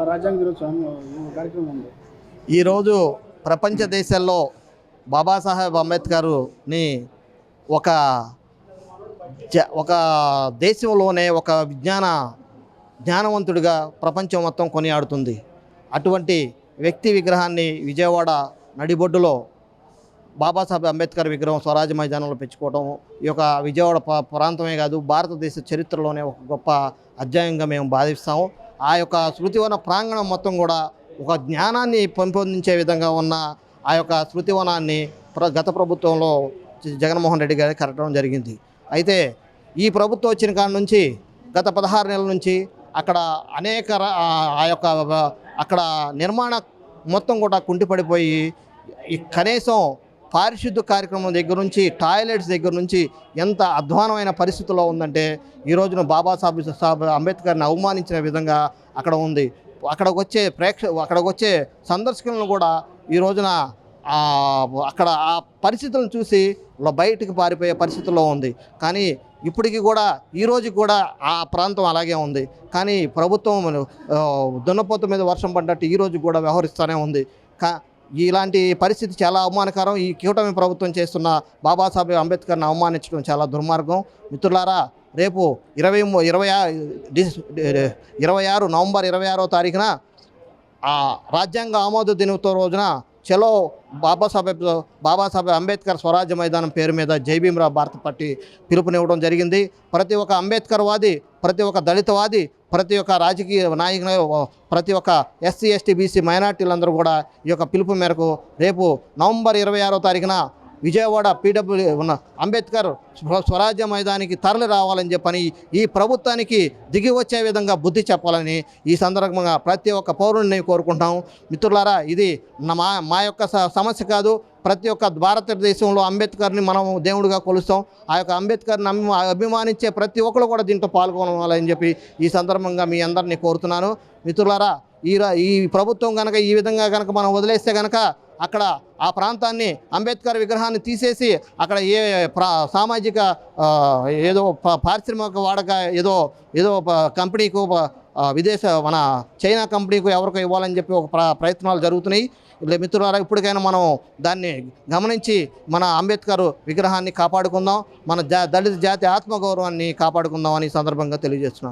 రాజ్యాంగ దినోత్సవం కార్యక్రమం ఉంది. ఈరోజు ప్రపంచ దేశాల్లో బాబాసాహెబ్ అంబేద్కర్ని ఒక ఒక దేశంలోనే ఒక జ్ఞానవంతుడిగా ప్రపంచం మొత్తం కొనియాడుతుంది. అటువంటి వ్యక్తి విగ్రహాన్ని విజయవాడ నడిబొడ్డులో బాబాసాహెబ్ అంబేద్కర్ విగ్రహం స్వరాజ్య మైదానంలో పెంచుకోవడం ఈ యొక్క విజయవాడ ప్రాంతమే కాదు, భారతదేశ చరిత్రలోనే ఒక గొప్ప అధ్యాయంగా మేము భావిస్తాము. ఆ యొక్క శృతివన ప్రాంగణం మొత్తం కూడా ఒక జ్ఞానాన్ని పెంపొందించే విధంగా ఉన్న ఆ యొక్క శృతివనాన్ని గత ప్రభుత్వంలో జగన్మోహన్ రెడ్డి గారికి కట్టడం జరిగింది. అయితే ఈ ప్రభుత్వం వచ్చిన కాడ నుంచి గత 16 నెలల నుంచి అక్కడ అనేక అక్కడ నిర్మాణ మొత్తం కూడా కుంటిపడిపోయి కనీసం పారిశుద్ధ కార్యక్రమం దగ్గర నుంచి టాయిలెట్స్ దగ్గర నుంచి ఎంత అధ్వానమైన పరిస్థితుల్లో ఉందంటే ఈ రోజున బాబాసాహెబ్ అంబేద్కర్ని అవమానించిన విధంగా అక్కడ ఉంది. అక్కడికి వచ్చే సందర్శకులను కూడా ఈ రోజున అక్కడ ఆ పరిస్థితులను చూసి బయటికి పారిపోయే పరిస్థితుల్లో ఉంది. కానీ ఇప్పటికీ కూడా ఈరోజు కూడా ఆ ప్రాంతం అలాగే ఉంది. కానీ ప్రభుత్వం దున్నపోతు మీద వర్షం పడ్డట్టు ఈరోజు కూడా వ్యవహరిస్తూనే ఉంది. ఇలాంటి పరిస్థితి చాలా అవమానకరం. ఈ కూటమి ప్రభుత్వం చేస్తున్న బాబాసాహెబ్ అంబేద్కర్ని అవమానించడం చాలా దుర్మార్గం. మిత్రులారా, రేపు 26 నవంబర్ 26వ తారీఖున రాజ్యాంగ ఆమోద దినోత్సవం రోజున చలో బాబాసాహెబ్ అంబేద్కర్ స్వరాజ్య మైదానం పేరు మీద జై భీమ్రావ్ భారత పార్టీ పిలుపునివ్వడం జరిగింది. ప్రతి ఒక్క అంబేద్కర్ వాది, ప్రతి ఒక్క దళితవాది, ప్రతి ఒక్క రాజకీయ నాయకులు, ప్రతి ఒక్క ఎస్సీ ఎస్టీ బీసీ మైనార్టీలందరూ కూడా ఈ యొక్క పిలుపు మేరకు రేపు నవంబర్ 26వ తారీఖున విజయవాడ పీడబ్ల్యూ ఉన్న అంబేద్కర్ స్వరాజ్య మైదానికి తరలి రావాలని చెప్పని ఈ ప్రభుత్వానికి దిగి వచ్చే విధంగా బుద్ధి చెప్పాలని ఈ సందర్భంగా ప్రతి ఒక్క పౌరుడిని కోరుకుంటాం. మిత్రులారా, ఇది మా యొక్క సమస్య కాదు. ప్రతి ఒక్క భారతదేశంలో అంబేద్కర్ని మనం దేవుడిగా కొలుస్తాం. ఆ యొక్క అంబేద్కర్ని అభిమానించే ప్రతి ఒక్కరు కూడా దీంట్లో పాల్గొనాలని చెప్పి ఈ సందర్భంగా మీ అందరినీ కోరుతున్నాను. మిత్రులారా, ఈ ప్రభుత్వం కనుక ఈ విధంగా కనుక మనం వదిలేస్తే కనుక అక్కడ ఆ ప్రాంతాన్ని అంబేద్కర్ విగ్రహాన్ని తీసేసి అక్కడ సామాజిక ఏదో పారిశ్రామిక వాడక ఏదో కంపెనీకు మన చైనా కంపెనీకు ఎవరికో ఇవ్వాలని చెప్పి ఒక ప్రయత్నాలు జరుగుతున్నాయి. మిత్రులారా, ఇప్పటికైనా మనం దాన్ని గమనించి మన అంబేద్కర్ విగ్రహాన్ని కాపాడుకుందాం, మన దళిత జాతి ఆత్మగౌరవాన్ని కాపాడుకుందాం అని సందర్భంగా తెలియజేస్తున్నాను.